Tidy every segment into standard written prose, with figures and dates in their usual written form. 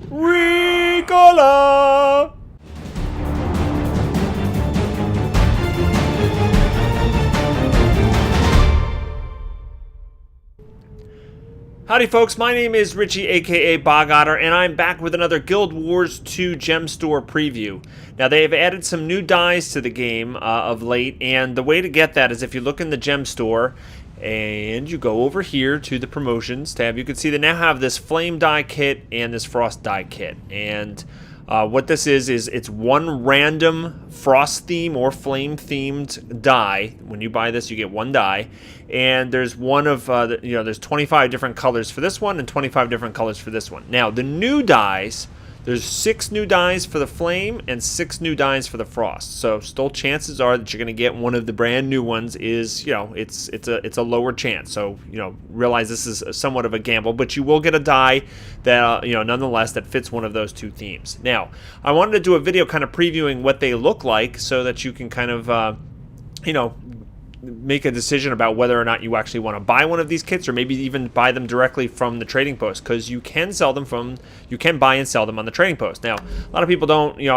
Ricola! Howdy folks, my name is Richie aka Bog Otter, and I'm back with another Guild Wars 2 Gem Store preview. Now they have added some new dyes to the game of late, and the way to get that is if you look in the Gem Store and you go over here to the promotions tab, you can see they now have this flame dye kit and this frost dye kit. And what this is it's one random frost theme or flame themed dye. When you buy this, you get one dye, and there's one of there's 25 different colors for this one and 25 different colors for this one. Now the new dyes, there's 6 new dyes for the flame and 6 new dyes for the frost. So still chances are that you're going to get one of the brand new ones. Is it's a lower chance. So realize this is somewhat of a gamble, but you will get a dye that nonetheless that fits one of those 2 themes. Now I wanted to do a video kind of previewing what they look like so that you can kind of make a decision about whether or not you actually want to buy one of these kits, or maybe even buy them directly from the trading post, because you can buy and sell them on the trading post. Now a lot of people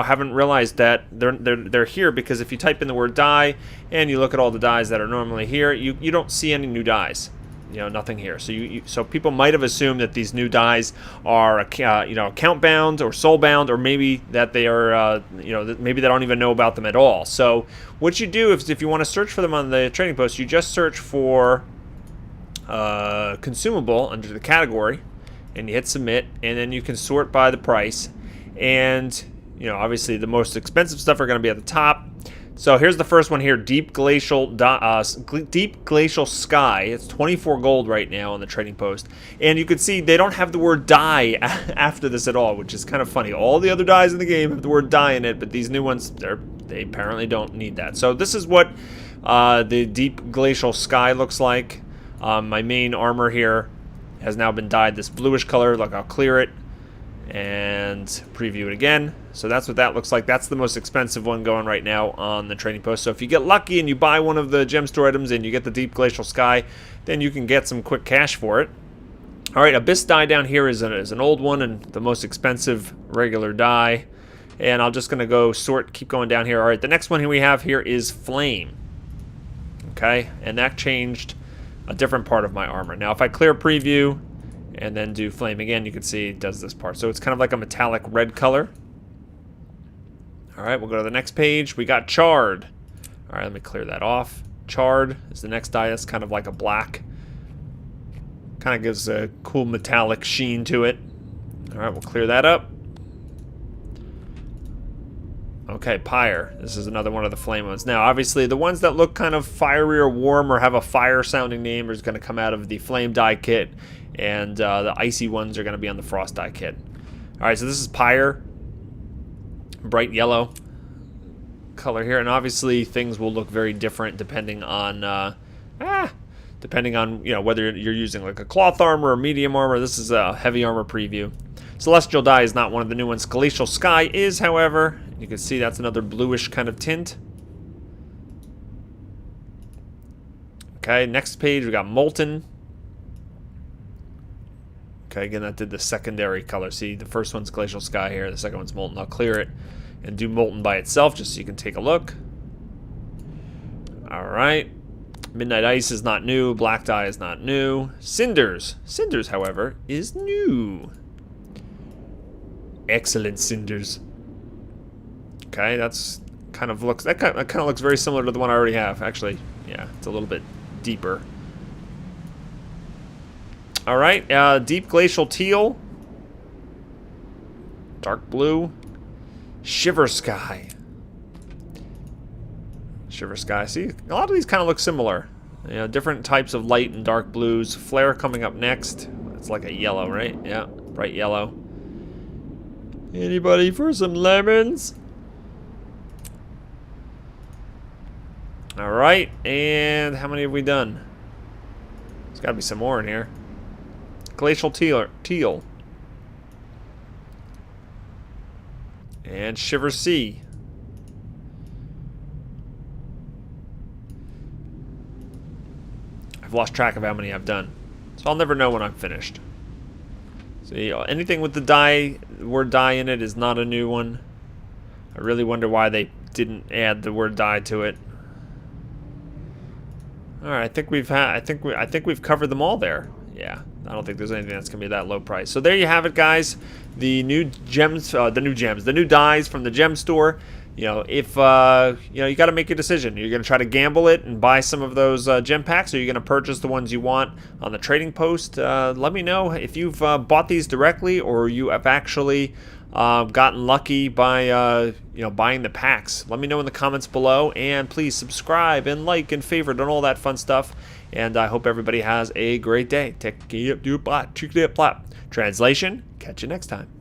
haven't realized that they're here, because if you type in the word dye and you look at all the dyes that are normally here, you don't see any new dyes. Nothing here. So people might have assumed that these new dyes are account bound or soul bound, or maybe that they are maybe they don't even know about them at all. So what you do is, if you want to search for them on the trading post, you just search for consumable under the category, and you hit submit, and then you can sort by the price. And obviously the most expensive stuff are going to be at the top. So here's the first one here, Deep Glacial Sky. It's 24 gold right now on the trading post. And you can see they don't have the word dye after this at all, which is kind of funny. All the other dyes in the game have the word dye in it, but these new ones, they apparently don't need that. So this is what the Deep Glacial Sky looks like. My main armor here has now been dyed this bluish color. Look, I'll clear it and preview it again. So that's what that looks like. That's the most expensive one going right now on the trading post. So if you get lucky and you buy one of the gem store items and you get the Deep Glacial Sky, then you can get some quick cash for it. All right, Abyss dye down here is an old one and the most expensive regular dye. And I'm just going to go keep going down here. All right, the next one we have here is Flame. Okay, and that changed a different part of my armor. Now if I clear preview and then do Flame again, you can see it does this part. So it's kind of like a metallic red color. All right, we'll go to the next page. We got Charred. All right, let me clear that off. Charred is the next dye. That's kind of like a black. Kind of gives a cool metallic sheen to it. All right, we'll clear that up. Okay, Pyre. This is another one of the flame ones. Now, obviously, the ones that look kind of fiery or warm or have a fire-sounding name are going to come out of the flame dye kit, and the icy ones are going to be on the frost dye kit. All right, so this is Pyre. Bright yellow color here, and obviously things will look very different depending on whether you're using like a cloth armor or medium armor. This is a heavy armor preview. Celestial dye is not one of the new ones. Glacial Sky is, however. You can see that's another bluish kind of tint. Okay, next page we got Molten. Okay, again, that did the secondary color. See, the first one's Glacial Sky here, the second one's Molten. I'll clear it and do Molten by itself just so you can take a look. Alright. Midnight Ice is not new. Black Dye is not new. Cinders. Cinders, however, is new. Excellent Cinders. Okay, that kind of looks very similar to the one I already have. Actually, yeah, it's a little bit deeper. Alright, Deep Glacial Teal. Dark Blue. Shiver Sky. Shiver Sky. See, a lot of these kind of look similar. Different types of light and dark blues. Flare coming up next. It's like a yellow, right? Yeah, bright yellow. Anybody for some lemons? Alright, and how many have we done? There's got to be some more in here. Glacial Teal. And Shiver Sea. I've lost track of how many I've done, so I'll never know when I'm finished. So anything with the die, word die in it is not a new one. I really wonder why they didn't add the word die to it. All right, I think we've covered them all there. Yeah, I don't think there's anything that's gonna be that low price. So there you have it, guys. The new gems, the new dies from the gem store. You know, if you know, you got to make a decision. You're gonna try to gamble it and buy some of those gem packs, or you're gonna purchase the ones you want on the trading post. Let me know if you've bought these directly, or you have actually gotten lucky by you know, buying the packs. Let me know in the comments below, and please subscribe and like and favorite and all that fun stuff. And I hope everybody has a great day. Translation, catch you next time.